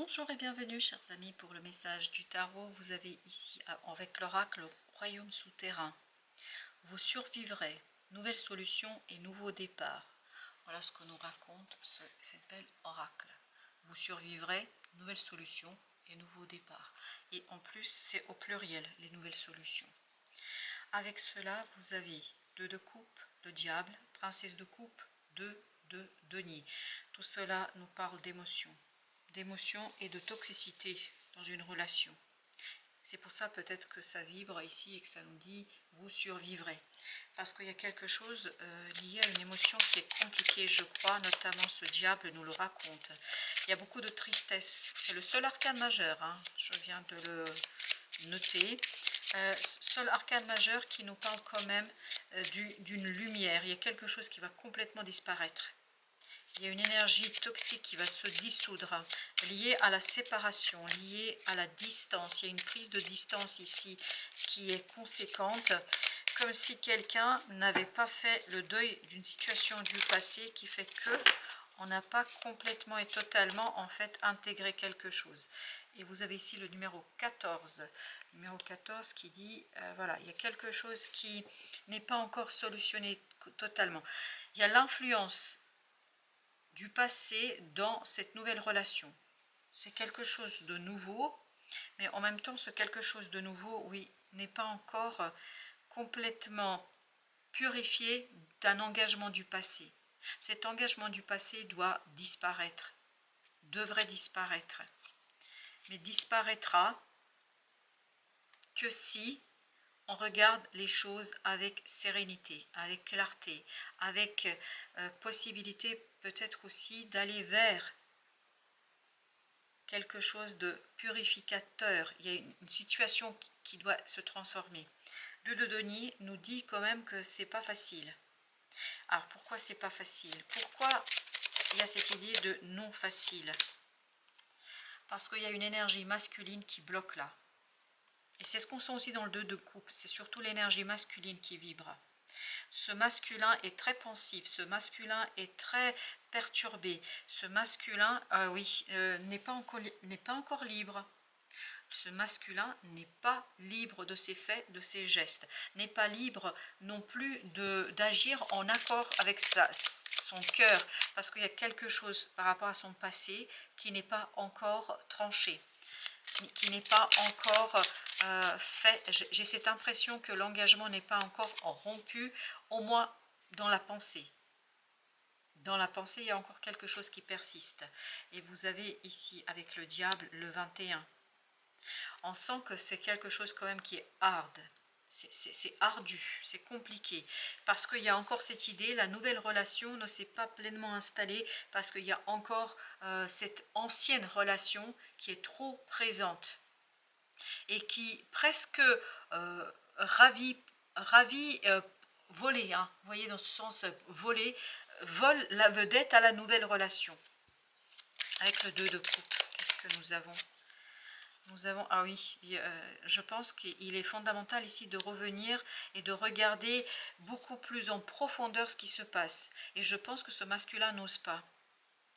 Bonjour et bienvenue chers amis pour le message du tarot. Vous avez ici avec l'oracle Royaume souterrain. Vous survivrez, nouvelle solution et nouveau départ. Voilà ce que nous raconte cette belle oracle. Vous survivrez, nouvelle solution et nouveau départ. Et en plus c'est au pluriel les nouvelles solutions. Avec cela vous avez 2 de coupe, le diable, princesse de coupe, 2 de denier. Tout cela nous parle d'émotion et de toxicité dans une relation. C'est pour ça peut-être que ça vibre ici et que ça nous dit vous survivrez. Parce qu'il y a quelque chose lié à une émotion qui est compliquée, je crois, notamment ce diable nous le raconte. Il y a beaucoup de tristesse. C'est le seul arcane majeur, hein. Je viens de le noter. Seul arcane majeur qui nous parle quand même d'une lumière. Il y a quelque chose qui va complètement disparaître. Il y a une énergie toxique qui va se dissoudre, liée à la séparation, liée à la distance. Il y a une prise de distance ici qui est conséquente, comme si quelqu'un n'avait pas fait le deuil d'une situation du passé qui fait que on n'a pas complètement et totalement en fait intégré quelque chose. Et vous avez ici le numéro 14. Le numéro 14 qui dit, voilà, il y a quelque chose qui n'est pas encore solutionné totalement. Il y a l'influence du passé dans cette nouvelle relation. C'est quelque chose de nouveau, mais en même temps, ce quelque chose de nouveau, oui, n'est pas encore complètement purifié d'un engagement du passé. Cet engagement du passé doit disparaître, devrait disparaître, mais disparaîtra que si on regarde les choses avec sérénité, avec clarté, avec possibilité peut-être aussi d'aller vers quelque chose de purificateur. Il y a une situation qui doit se transformer. Le de Denis nous dit quand même que c'est pas facile. Alors pourquoi c'est pas facile? Pourquoi il y a cette idée de non facile? Parce qu'il y a une énergie masculine qui bloque là. Et c'est ce qu'on sent aussi dans le 2 de coupe, c'est surtout l'énergie masculine qui vibre. Ce masculin est très pensif, ce masculin est très perturbé, ce masculin, n'est pas encore libre. Ce masculin n'est pas libre de ses faits, de ses gestes, n'est pas libre non plus d'agir en accord avec son cœur, parce qu'il y a quelque chose par rapport à son passé qui n'est pas encore tranché, qui n'est pas encore fait. J'ai cette impression que l'engagement n'est pas encore rompu, au moins dans la pensée. Dans la pensée, il y a encore quelque chose qui persiste. Et vous avez ici, avec le diable, le 21. On sent que c'est quelque chose quand même qui est hard. C'est ardu, c'est compliqué. Parce qu'il y a encore cette idée, la nouvelle relation ne s'est pas pleinement installée, parce qu'il y a encore cette ancienne relation qui est trop présente. Et qui presque ravit voler, hein, vous voyez dans ce sens voler, vole la vedette à la nouvelle relation. Avec le 2 de coupe, qu'est-ce que nous avons? Nous avons, ah oui, je pense qu'il est fondamental ici de revenir et de regarder beaucoup plus en profondeur ce qui se passe. Et je pense que ce masculin n'ose pas.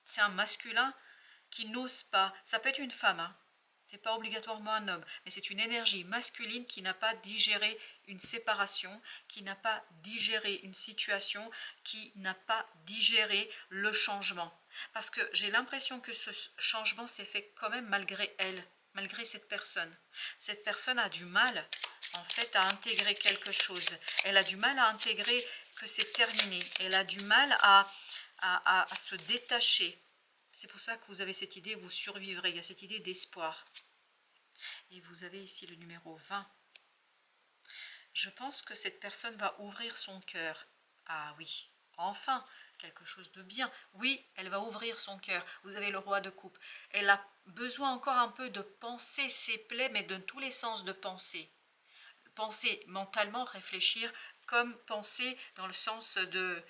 C'est un masculin qui n'ose pas. Ça peut être une femme, hein. C'est pas obligatoirement un homme, mais c'est une énergie masculine qui n'a pas digéré une séparation, qui n'a pas digéré une situation, qui n'a pas digéré le changement. Parce que j'ai l'impression que ce changement s'est fait quand même malgré elle, malgré cette personne. Cette personne a du mal, en fait, à intégrer quelque chose. Elle a du mal à intégrer que c'est terminé. Elle a du mal à se détacher. C'est pour ça que vous avez cette idée, vous survivrez. Il y a cette idée d'espoir. Et vous avez ici le numéro 20. Je pense que cette personne va ouvrir son cœur. Ah oui, enfin, quelque chose de bien. Oui, elle va ouvrir son cœur. Vous avez le roi de coupe. Elle a besoin encore un peu de penser ses plaies, mais de tous les sens de penser. Penser mentalement, réfléchir, comme penser dans le sens de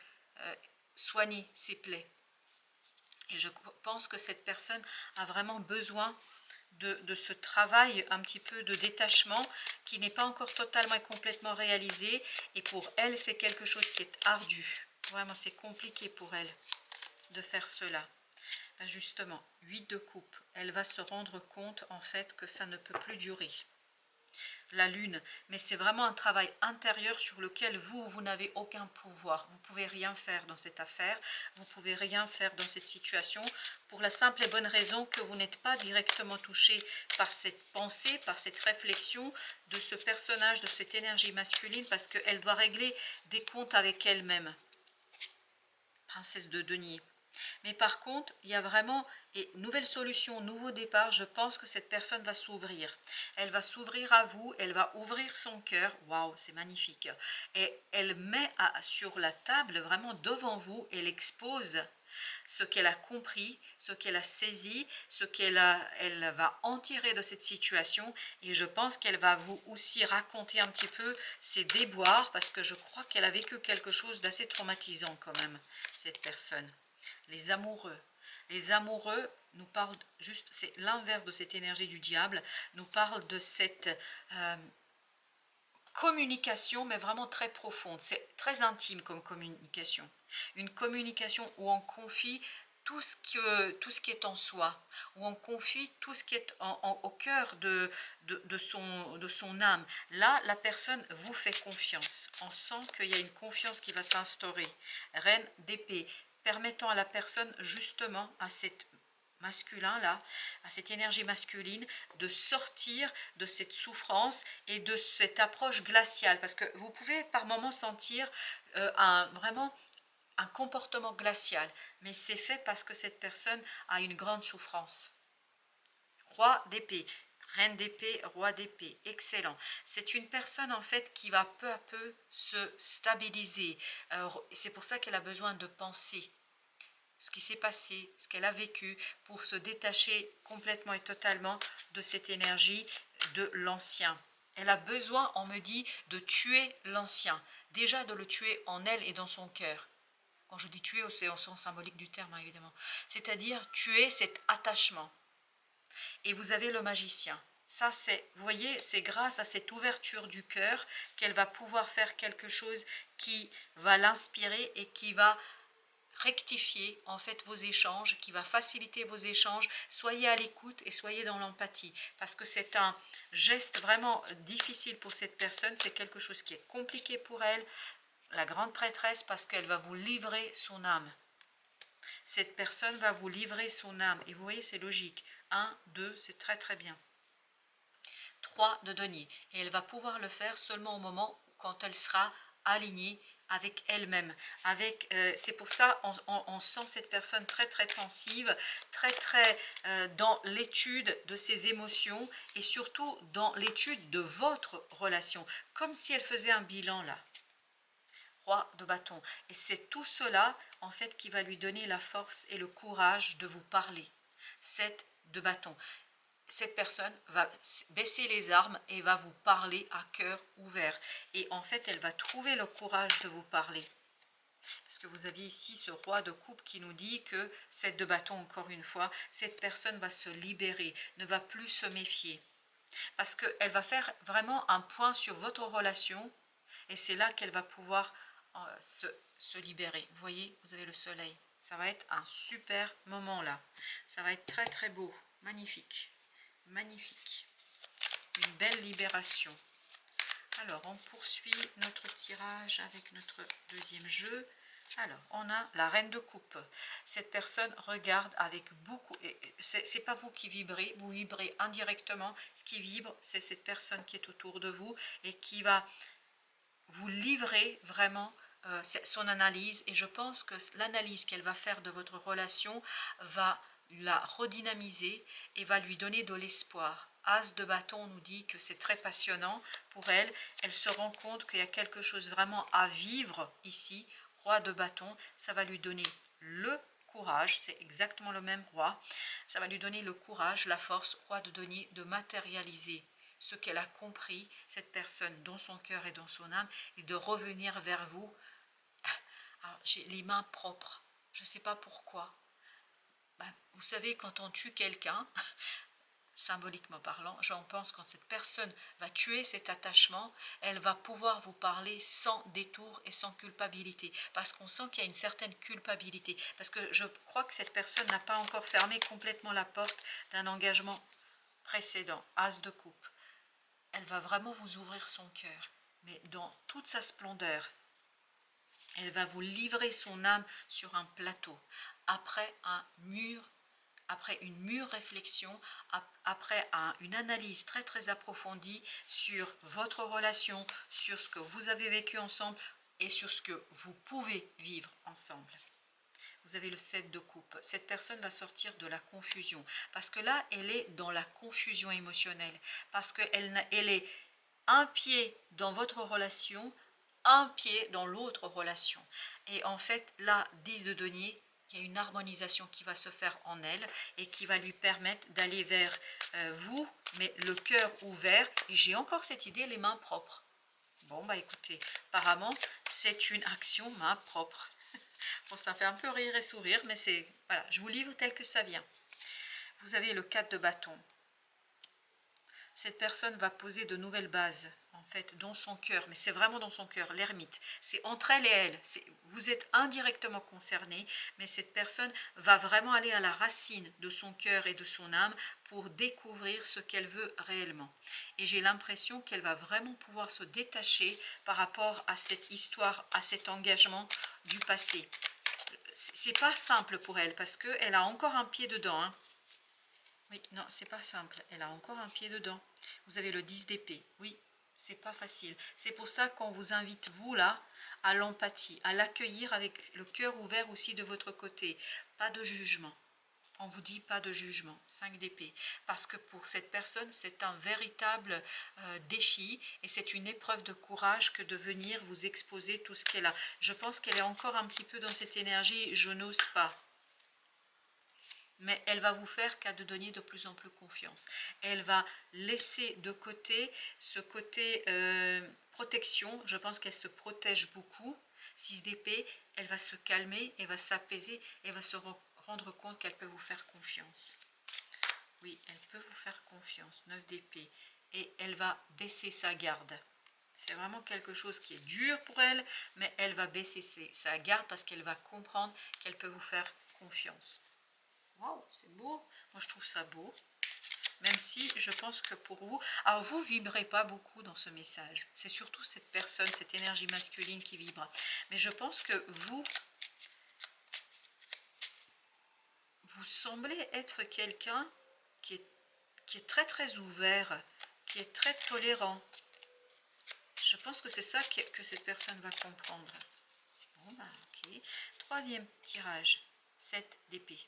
soigner ses plaies. Et je pense que cette personne a vraiment besoin de ce travail un petit peu de détachement qui n'est pas encore totalement et complètement réalisé. Et pour elle, c'est quelque chose qui est ardu. Vraiment, c'est compliqué pour elle de faire cela. Ben justement, 8 de coupe, elle va se rendre compte en fait que ça ne peut plus durer. La lune, mais c'est vraiment un travail intérieur sur lequel vous n'avez aucun pouvoir. Vous pouvez rien faire dans cette affaire, vous pouvez rien faire dans cette situation, pour la simple et bonne raison que vous n'êtes pas directement touché par cette pensée, par cette réflexion de ce personnage, de cette énergie masculine, parce qu'elle doit régler des comptes avec elle-même. Princesse de denier. Mais par contre, il y a vraiment nouvelle solution, nouveau départ. Je pense que cette personne va s'ouvrir. Elle va s'ouvrir à vous, elle va ouvrir son cœur. Waouh, c'est magnifique. Et elle met sur la table, vraiment devant vous, elle expose ce qu'elle a compris, ce qu'elle a saisi, ce elle va en tirer de cette situation. Et je pense qu'elle va vous aussi raconter un petit peu ses déboires, parce que je crois qu'elle a vécu quelque chose d'assez traumatisant quand même, cette personne. Les amoureux. Les amoureux nous parlent juste, c'est l'inverse de cette énergie du diable, nous parlent de cette communication, mais vraiment très profonde. C'est très intime comme communication. Une communication où on confie tout ce qui est en soi, où on confie tout ce qui est au cœur de son âme. Là, la personne vous fait confiance. On sent qu'il y a une confiance qui va s'instaurer. Reine d'épée, permettant à la personne justement, à cette masculin là, à cette énergie masculine, de sortir de cette souffrance et de cette approche glaciale, parce que vous pouvez par moments sentir vraiment un comportement glacial, mais c'est fait parce que cette personne a une grande souffrance. Roi d'épée, reine d'épée, roi d'épée, excellent. C'est une personne en fait qui va peu à peu se stabiliser. C'est pour ça qu'elle a besoin de penser ce qui s'est passé, ce qu'elle a vécu, pour se détacher complètement et totalement de cette énergie de l'ancien. Elle a besoin, on me dit, de tuer l'ancien. Déjà de le tuer en elle et dans son cœur. Quand je dis tuer, c'est au sens symbolique du terme, hein, évidemment. C'est-à-dire tuer cet attachement. Et vous avez le magicien. Ça, c'est, vous voyez, c'est grâce à cette ouverture du cœur qu'elle va pouvoir faire quelque chose qui va l'inspirer et qui va rectifier en fait vos échanges, qui va faciliter vos échanges. Soyez à l'écoute et soyez dans l'empathie, parce que c'est un geste vraiment difficile pour cette personne, c'est quelque chose qui est compliqué pour elle, la grande prêtresse, parce qu'elle va vous livrer son âme. Cette personne va vous livrer son âme, et vous voyez, c'est logique. 1, 2, c'est très très bien. 3 de denier, et elle va pouvoir le faire seulement au moment quand elle sera alignée avec elle-même. C'est pour ça on sent cette personne très très pensive, très très dans l'étude de ses émotions et surtout dans l'étude de votre relation, comme si elle faisait un bilan là. Roi de bâton. Et c'est tout cela en fait qui va lui donner la force et le courage de vous parler. 7 de bâton. Cette personne va baisser les armes et va vous parler à cœur ouvert. Et en fait, elle va trouver le courage de vous parler. Parce que vous aviez ici ce roi de coupe qui nous dit que 7 de bâton, encore une fois, cette personne va se libérer, ne va plus se méfier. Parce qu'elle va faire vraiment un point sur votre relation et c'est là qu'elle va pouvoir se libérer. Vous voyez, vous avez le soleil. Ça va être un super moment là. Ça va être très très beau, magnifique. Magnifique, une belle libération. Alors on poursuit notre tirage avec notre deuxième jeu. Alors on a la reine de coupe. Cette personne regarde avec beaucoup, c'est pas vous qui vibrez, vous vibrez indirectement. Ce qui vibre, c'est cette personne qui est autour de vous et qui va vous livrer vraiment son analyse. Et je pense que l'analyse qu'elle va faire de votre relation va la redynamiser et va lui donner de l'espoir. As de bâton nous dit que c'est très passionnant pour elle. Elle se rend compte qu'il y a quelque chose vraiment à vivre ici. Roi de bâton, ça va lui donner le courage, c'est exactement le même roi. Ça va lui donner le courage, la force, roi de denier, de matérialiser ce qu'elle a compris, cette personne, dans son cœur et dans son âme, et de revenir vers vous. Alors, j'ai les mains propres, je ne sais pas pourquoi. Ben, vous savez, quand on tue quelqu'un, symboliquement parlant, j'en pense quand cette personne va tuer cet attachement, elle va pouvoir vous parler sans détour et sans culpabilité, parce qu'on sent qu'il y a une certaine culpabilité, parce que je crois que cette personne n'a pas encore fermé complètement la porte d'un engagement précédent, As de coupe. Elle va vraiment vous ouvrir son cœur, mais dans toute sa splendeur. Elle va vous livrer son âme sur un plateau, après une mûre réflexion, après une analyse très très approfondie sur votre relation, sur ce que vous avez vécu ensemble et sur ce que vous pouvez vivre ensemble. Vous avez le 7 de coupe. Cette personne va sortir de la confusion, parce que là, elle est dans la confusion émotionnelle, parce qu'elle est un pied dans votre relation, un pied dans l'autre relation. Et en fait, là, 10 de denier, il y a une harmonisation qui va se faire en elle et qui va lui permettre d'aller vers vous, mais le cœur ouvert. Et j'ai encore cette idée, les mains propres. Bon, bah écoutez, apparemment, c'est une action main propre. Bon, ça fait un peu rire et sourire, mais c'est, voilà, je vous livre tel que ça vient. Vous avez le 4 de bâton. Cette personne va poser de nouvelles bases, en fait, dans son cœur, mais c'est vraiment dans son cœur, l'ermite. C'est entre elle et elle. Vous êtes indirectement concerné, mais cette personne va vraiment aller à la racine de son cœur et de son âme pour découvrir ce qu'elle veut réellement. Et j'ai l'impression qu'elle va vraiment pouvoir se détacher par rapport à cette histoire, à cet engagement du passé. C'est pas simple pour elle, parce qu'elle a encore un pied dedans, hein. Oui, non, c'est pas simple. Elle a encore un pied dedans. Vous avez le 10 d'épée. Oui, c'est pas facile. C'est pour ça qu'on vous invite, vous, là, à l'empathie, à l'accueillir avec le cœur ouvert aussi de votre côté. Pas de jugement. On vous dit pas de jugement. 5 d'épée. Parce que pour cette personne, c'est un véritable défi et c'est une épreuve de courage que de venir vous exposer tout ce qu'elle a. Je pense qu'elle est encore un petit peu dans cette énergie. Je n'ose pas. Mais elle va vous faire qu'à de donner de plus en plus confiance. Elle va laisser de côté ce côté protection. Je pense qu'elle se protège beaucoup. 6 d'épée, elle va se calmer, elle va s'apaiser, elle va se rendre compte qu'elle peut vous faire confiance. Oui, elle peut vous faire confiance. 9 d'épée. Et elle va baisser sa garde. C'est vraiment quelque chose qui est dur pour elle, mais elle va baisser sa garde parce qu'elle va comprendre qu'elle peut vous faire confiance. Waouh, c'est beau. Moi, je trouve ça beau. Même si je pense que pour vous... Alors, vous ne vibrez pas beaucoup dans ce message. C'est surtout cette personne, cette énergie masculine qui vibre. Mais je pense que vous semblez être quelqu'un qui est très, très ouvert, qui est très tolérant. Je pense que c'est ça que cette personne va comprendre. Bon, ben, ok. Troisième tirage, 7 d'épée.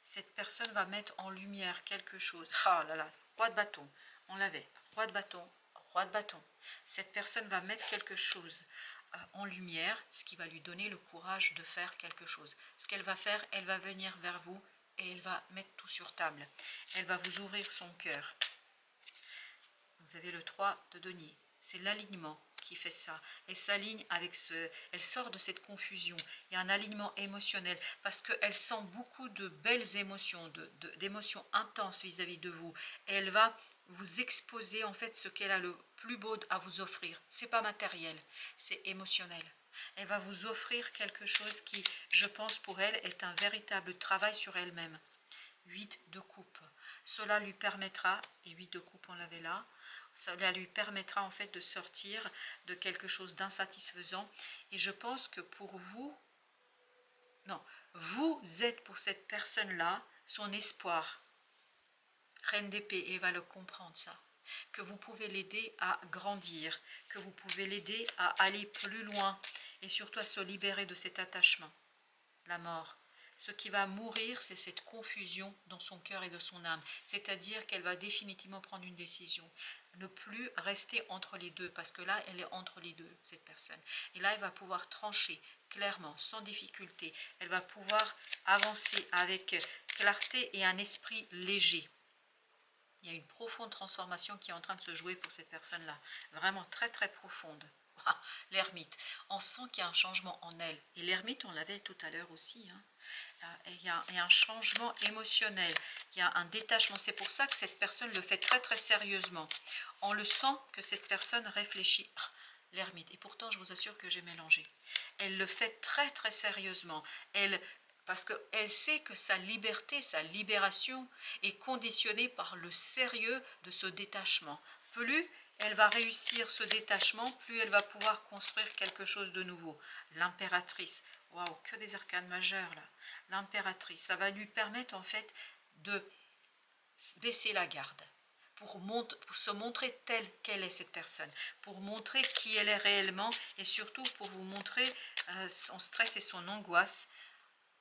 Cette personne va mettre en lumière quelque chose. Ah là là, roi de bâton, on l'avait. Roi de bâton, roi de bâton. Cette personne va mettre quelque chose en lumière, ce qui va lui donner le courage de faire quelque chose. Ce qu'elle va faire, elle va venir vers vous et elle va mettre tout sur table. Elle va vous ouvrir son cœur. Vous avez le 3 de denier. C'est l'alignement qui fait ça. Elle s'aligne avec elle sort de cette confusion. Il y a un alignement émotionnel parce qu'elle sent beaucoup de belles émotions, d'émotions intenses vis-à-vis de vous. Et elle va vous exposer en fait ce qu'elle a le plus beau à vous offrir. C'est pas matériel, c'est émotionnel. Elle va vous offrir quelque chose qui, je pense pour elle, est un véritable travail sur elle-même. 8 de coupe. Cela lui permettra, et 8 de coupe on l'avait là, cela lui permettra en fait de sortir de quelque chose d'insatisfaisant. Et je pense que pour vous, non, vous êtes pour cette personne-là son espoir. Reine d'épée, et elle va le comprendre ça. Que vous pouvez l'aider à grandir, que vous pouvez l'aider à aller plus loin et surtout à se libérer de cet attachement. La mort. Ce qui va mourir, c'est cette confusion dans son cœur et de son âme. C'est-à-dire qu'elle va définitivement prendre une décision. Ne plus rester entre les deux, parce que là, elle est entre les deux, cette personne. Et là, elle va pouvoir trancher clairement, sans difficulté. Elle va pouvoir avancer avec clarté et un esprit léger. Il y a une profonde transformation qui est en train de se jouer pour cette personne-là. Vraiment très, très profonde. L'ermite, on sent qu'il y a un changement en elle. Et l'ermite, on l'avait tout à l'heure aussi. Hein. il y a un changement émotionnel, il y a un détachement. C'est pour ça que cette personne le fait très très sérieusement. On le sent que cette personne réfléchit. Ah, l'ermite. Et pourtant, je vous assure que j'ai mélangé. Elle le fait très très sérieusement. Parce qu'elle sait que sa liberté, sa libération est conditionnée par le sérieux de ce détachement. Plus elle va réussir ce détachement, plus elle va pouvoir construire quelque chose de nouveau. L'impératrice. Waouh, que des arcanes majeures là. L'impératrice, ça va lui permettre en fait de baisser la garde. Pour se montrer telle qu'elle est cette personne, pour montrer qui elle est réellement et surtout pour vous montrer son stress et son angoisse.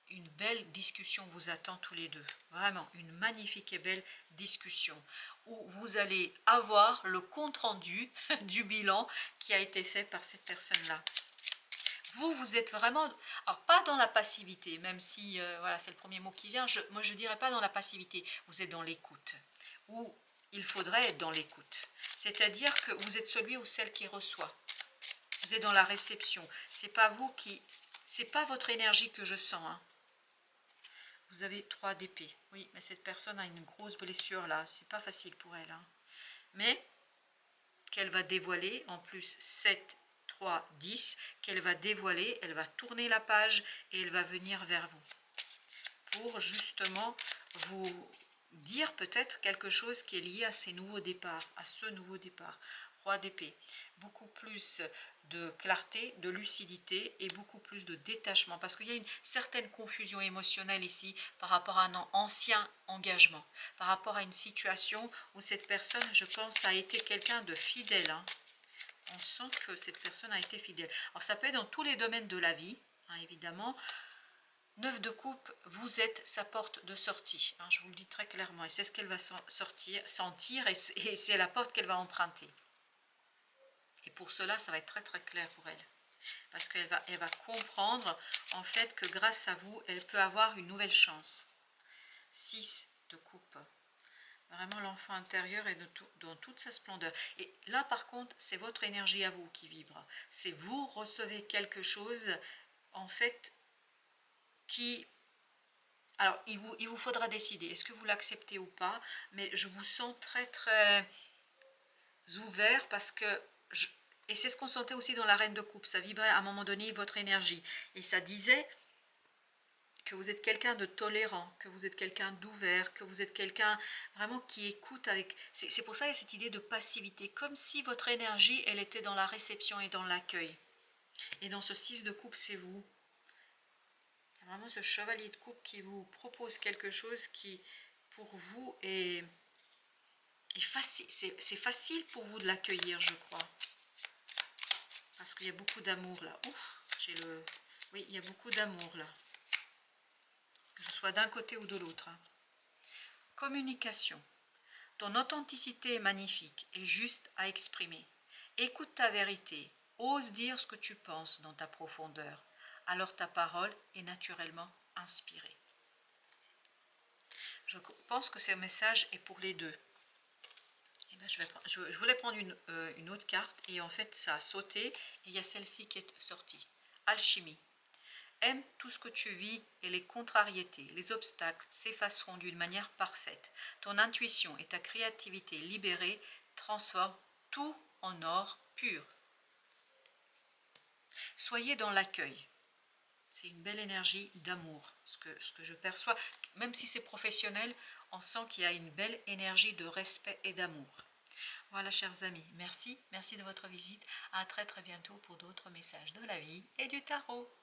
Une belle discussion vous attend tous les deux, vraiment une magnifique et belle discussion où vous allez avoir le compte-rendu du bilan qui a été fait par cette personne-là. Vous êtes vraiment, alors pas dans la passivité, même si voilà, c'est le premier mot qui vient, moi je dirais pas dans la passivité, vous êtes dans l'écoute, ou il faudrait être dans l'écoute, c'est-à-dire que vous êtes celui ou celle qui reçoit, vous êtes dans la réception, c'est pas vous qui, c'est pas votre énergie que je sens, hein. Vous avez 3 d'épée, oui, mais cette personne a une grosse blessure là, c'est pas facile pour elle, hein. Mais qu'elle va dévoiler, en plus 7, 3, 10, qu'elle va dévoiler, elle va tourner la page et elle va venir vers vous pour justement vous dire peut-être quelque chose qui est lié à ces nouveaux départs, à ce nouveau départ. Roi d'épée, beaucoup plus de clarté, de lucidité et beaucoup plus de détachement, parce qu'il y a une certaine confusion émotionnelle ici par rapport à un ancien engagement, par rapport à une situation où cette personne, je pense, a été quelqu'un de fidèle, hein. On sent que cette personne a été fidèle. Alors ça peut être dans tous les domaines de la vie, hein, évidemment. 9 de coupe, vous êtes sa porte de sortie, hein, je vous le dis très clairement, et c'est ce qu'elle va sentir, et c'est la porte qu'elle va emprunter. Et pour cela, ça va être très très clair pour elle. Parce qu'elle va comprendre en fait que grâce à vous, elle peut avoir une nouvelle chance. 6 de coupe. Vraiment l'enfant intérieur est dans toute sa splendeur. Et là par contre, c'est votre énergie à vous qui vibre. C'est vous recevez quelque chose en fait qui... Alors il vous faudra décider, est-ce que vous l'acceptez ou pas, mais je vous sens très très ouvert parce que... Et c'est ce qu'on sentait aussi dans la reine de coupe, ça vibrait à un moment donné votre énergie. Et ça disait que vous êtes quelqu'un de tolérant, que vous êtes quelqu'un d'ouvert, que vous êtes quelqu'un vraiment qui écoute avec... C'est pour ça qu'il y a cette idée de passivité, comme si votre énergie, elle était dans la réception et dans l'accueil. Et dans ce 6 de coupe, c'est vous. Il y a vraiment ce chevalier de coupe qui vous propose quelque chose qui, pour vous, est facile. C'est facile pour vous de l'accueillir, je crois. Parce qu'il y a beaucoup d'amour là. Ouf, oui, il y a beaucoup d'amour là. Que ce soit d'un côté ou de l'autre. Hein. Communication. Ton authenticité est magnifique et juste à exprimer. Écoute ta vérité. Ose dire ce que tu penses dans ta profondeur. Alors ta parole est naturellement inspirée. Je pense que ce message est pour les deux. Et ben je voulais prendre une autre carte et en fait ça a sauté et il y a celle-ci qui est sortie. Alchimie. Aime tout ce que tu vis et les contrariétés, les obstacles s'effaceront d'une manière parfaite. Ton intuition et ta créativité libérée transforment tout en or pur. Soyez dans l'accueil. C'est une belle énergie d'amour, ce que je perçois. Même si c'est professionnel, on sent qu'il y a une belle énergie de respect et d'amour. Voilà, chers amis, merci de votre visite. À très très bientôt pour d'autres messages de la vie et du tarot.